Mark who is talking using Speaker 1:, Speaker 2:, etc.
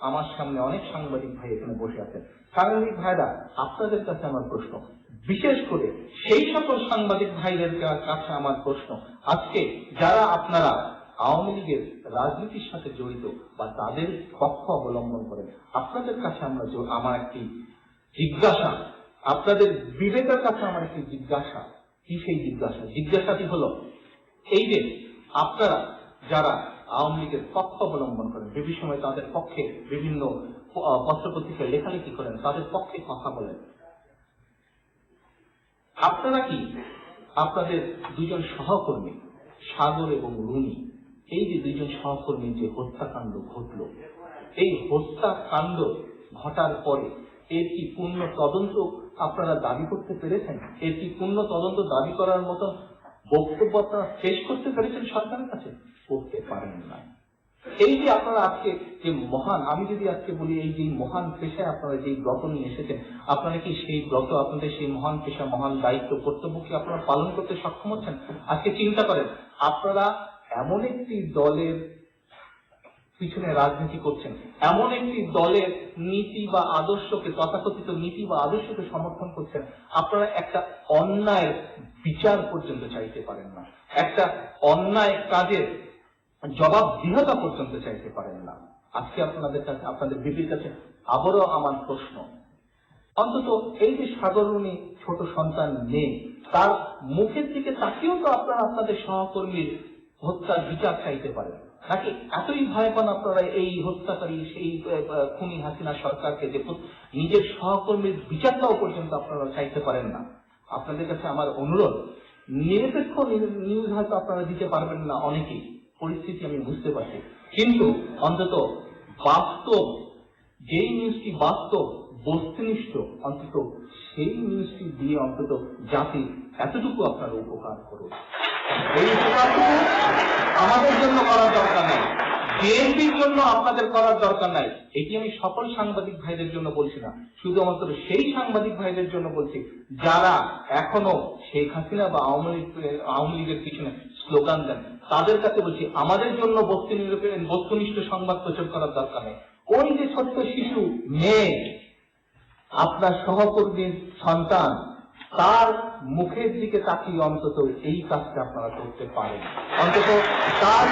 Speaker 1: আমার সামনে অনেক সাংবাদিক ভাই এখানে বসে আছেন। সাংবাদিক ভাইরা, আপনাদের কাছে আমার প্রশ্ন, বিশেষ করে সেই সকল সাংবাদিক ভাইদের কাছে আমার প্রশ্ন, আজকে যারা আপনারা আওয়ামী লীগের রাজনীতির সাথে জড়িত বা তাদের পক্ষ অবলম্বন করেন, আপনাদের কাছে আমার একটি জিজ্ঞাসা, আপনাদের বিবেকের কাছে আমার একটি জিজ্ঞাসা। কি সেই জিজ্ঞাসাটি হলো এই যে আপনারা যারা আওয়ামী লীগের পক্ষ অবলম্বন করেন, বিভিন্ন সময় তাদের পক্ষে বিভিন্ন পত্রপত্রিকায় লেখালেখি করেন, তাদের পক্ষে কথা বলেন, আপনারা কি আপনাদের দুজন সহকর্মী সাগর এবং রুনি, এই যে দুজন সহকর্মীর যে হত্যাকাণ্ড ঘটল, এই হত্যাকাণ্ড ঘটার পরে এর কি পূর্ণ তদন্ত আপনারা দাবি করতে পেরেছেন? এর কি পূর্ণ তদন্ত দাবি করার মতো বক্তব্য আপনারা পেশ করতে পেরেছেন সরকারের কাছে? করতে পারেন না। এই যে আপনারা আজকে যে মহান, আমি যদি আজকে বলি এই যে মহান পেশায় আপনারা যে ব্রত নিয়ে এসেছেন, আপনারা কি সেই ব্রত, আপনাদের সেই মহান পেশা, মহান দায়িত্ব, কর্তব্য কি আপনারা পালন করতে সক্ষম হচ্ছেন? আজকে চিন্তা করেন, আপনারা এমন একটি দলের পিছনে রাজনীতি করছেন, এমন একটি দলের নীতি বা আদর্শকে, তথাকথিত নীতি বা আদর্শকে সমর্থন করছেন, আপনারা একটা অন্যায় বিচার পর্যন্ত চাইতে পারেন না, একটা অন্যায় কাজের জবাবদিহিতা পর্যন্ত চাইতে পারেন না। আজকে আপনাদের কাছে, আপনাদের বিপির কাছে আবারও আমার প্রশ্ন, অন্তত এই যে সাগরণী ছোট সন্তান মেয়ে, তার মুখের দিকে তাকিয়েও তো আপনারা আপনাদের সহকর্মীর হত্যার বিচার চাইতে পারেন নাকি? এতই ভয় পান আপনারা এই হত্যাকারী, সেই খুনি হাসিনা সরকারকে যে নিজের সহকর্মীর বিচারটাও পর্যন্ত আপনারা চাইতে পারেন না? আপনাদের কাছে আমার অনুরোধ, নিরপেক্ষ নিউজ হয়তো আপনারা দিতে পারবেন না অনেকেই, পরিস্থিতি আমি বুঝতে পারছি, কিন্তু অন্তত বাস্তব, যেই নিউজটি বাস্তব বস্তুনিষ্ঠ, অন্তত সেই নিউজটি দিয়ে অন্তত জাতি এতটুকু আপনারা উপকার করুন। এই উপকারটুকু আমাদের জন্য করার দরকার নাই, বিএনপির জন্য আপনাদের করার দরকার নাই। এটি আমি সকল সাংবাদিক ভাইদের জন্য বলছি না, শুধুমাত্র সেই সাংবাদিক ভাইদের জন্য বলছি যারা এখনো শেখ হাসিনা বা আওয়ামী লীগের পিছনে স্লোগান দেন। তাদের কাছে বলছি, আমাদের জন্য বস্তুনিষ্ঠ সংবাদ প্রচার করার দরকার নেই। ওই যে ছোট্ট শিশু মেয়ে, আপনার সহকর্মীর সন্তান, তার মুখের দিকে তাকিয়ে অন্তত এই কাজটা আপনারা করতে পারেন, অন্তত তার